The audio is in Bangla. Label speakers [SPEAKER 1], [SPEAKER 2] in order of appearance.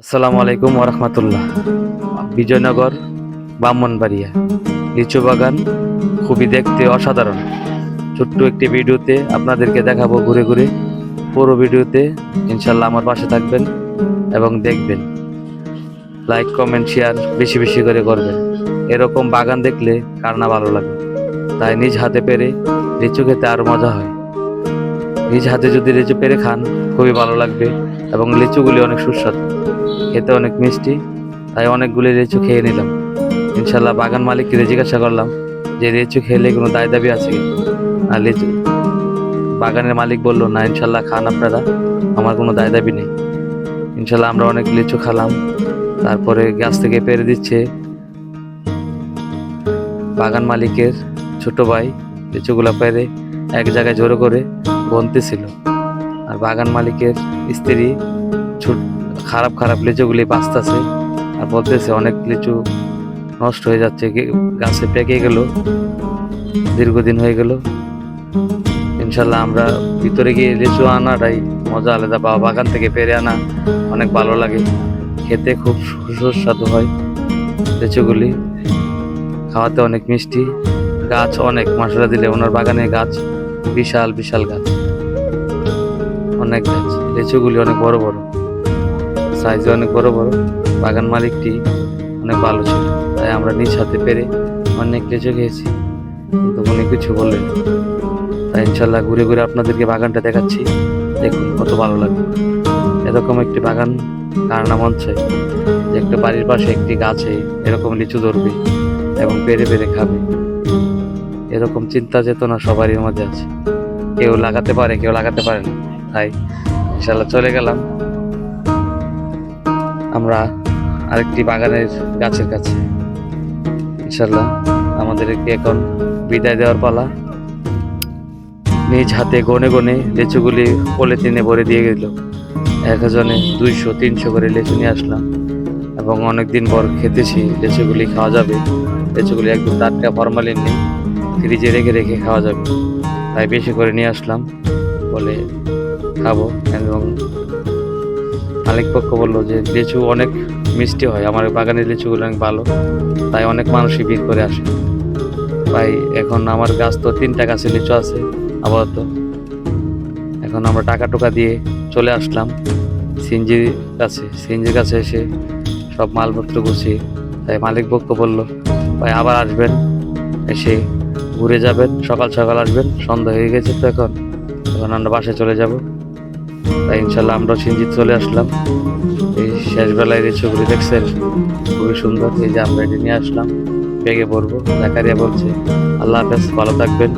[SPEAKER 1] আসসালামু আলাইকুম ওরহমতুল্লাহ। বিজয়নগর, ব্রাহ্মণবাড়িয়া। লিচু বাগান খুবই দেখতে অসাধারণ। ছোট্ট একটি ভিডিওতে আপনাদেরকে দেখাবো ঘুরে ঘুরে। পুরো ভিডিওতে ইনশাল্লাহ আমার পাশে থাকবেন এবং দেখবেন। লাইক, কমেন্ট, শেয়ার বেশি বেশি করে করবেন। এরকম বাগান দেখলে কার না ভালো লাগে। তাই নিজ হাতে পেরে লিচু খেতে আরো মজা হয়। নিজ হাতে যদি লিচু পেরে খান খুবই ভালো লাগবে এবং লিচুগুলি অনেক সুস্বাদু, খেতে অনেক মিষ্টি। তাই অনেকগুলি লিচু খেয়ে নিলাম। ইনশাল্লাহ বাগান মালিককে জিজ্ঞাসা করলাম যে লিচু খেলে কোনো দায় দাবি আছে কি। আর লিচু বাগানের মালিক বললো, না ইনশাল্লাহ খান আপনারা, আমার কোনো দায় দাবি নেই। ইনশাল্লাহ আমরা অনেক লিচু খেলাম। তারপরে গাছ থেকে পেরে দিচ্ছে বাগান মালিকের ছোট ভাই। লিচুগুলা পেরে এক জায়গায় জড়ো করে বনতেছিল। আর বাগান মালিকের স্ত্রী খারাপ খারাপ লিচুগুলি বাঁচতেছে আর বলতেছে অনেক লিচু নষ্ট হয়ে যাচ্ছে, গাছে পেকে গেল, দীর্ঘদিন হয়ে গেল। ইনশাল্লাহ আমরা ভিতরে গিয়ে লিচু আনাটাই মজা আলাদা। বাগান থেকে পেরে আনা অনেক ভালো লাগে, খেতে খুব সুস্বাদু হয়। লিচুগুলি খাওয়াতে অনেক মিষ্টি, গাছ অনেক মশলা দিলে ওনার বাগানে গাছ বিশাল বিশাল গাছ, অনেক গাছ। লিচুগুলি অনেক বড় বড়, সাইজে অনেক বড় বড়। বাগান মালিকটি অনেক ভালো ছিল, তাই আমরা নিজ হাতে পেরে অনেক লিচু খেয়েছি, কিন্তু উনি কিছু বললেন। তাই ইনশাল্লাহ ঘুরে ঘুরে আপনাদেরকে বাগানটা দেখাচ্ছি, দেখুন কত ভালো লাগে। এরকম একটি বাগান কার না মন চায় যে একটা বাড়ির পাশে একটি গাছে এরকম লিচু ধরবে এবং পেরে পেরে খাবে। এরকম চিন্তা চেতনা সবারই মধ্যে আছে, কেউ লাগাতে পারে কেউ লাগাতে পারে না। তাই ইনশাল্লাহ চলে গেলাম আমরা আরেকটি বাগানের গাছের কাছে। ইনশাল্লাহ আমাদেরকে এখন বিদায় দেওয়ার পালা। নিজ হাতে গনে গনে লিচুগুলি পলিথিনে ভরে দিয়ে গেল। একজনে 200-300 করে লিচু নিয়ে আসলাম এবং অনেকদিন পর খেতেছি। লিচুগুলি খাওয়া যাবে, লিচুগুলি একদম টাটকা, ফরমালিন নেই, ফ্রিজে রেখে রেখে খাওয়া যাবে। তাই বেশি করে নিয়ে আসলাম বলে খাবো। এবং মালিক পক্ষ বললো যে লিচু অনেক মিষ্টি হয়, আমার বাগানের লিচুগুলো অনেক ভালো, তাই অনেক মানুষই ভিড় করে আসে। তাই এখন আমার গাছ তো 3টা গাছে লিচু আছে আপাতত। এখন আমরা টাকা টোকা দিয়ে চলে আসলাম সিএনজির কাছে এসে সব মালপত্র গুছিয়ে। তাই মালিক পক্ষ বললো, ভাই আবার আসবেন, এসে ঘুরে যাবেন, সকাল সকাল আসবেন, সন্ধ্যা হয়ে গেছে তো এখন আমরা বাসায় চলে যাব। তাই ইনশাল্লাহ আমরা সিএনজি চলে আসলাম। এই শেষ বেলায় লিচুগুলি দেখছেন খুবই সুন্দর। এই যে আমরা এটি নিয়ে আসলাম, পেকে পড়বো। জাকারিয়া বলছে আল্লাহ হাফেজ, ভালো থাকবেন।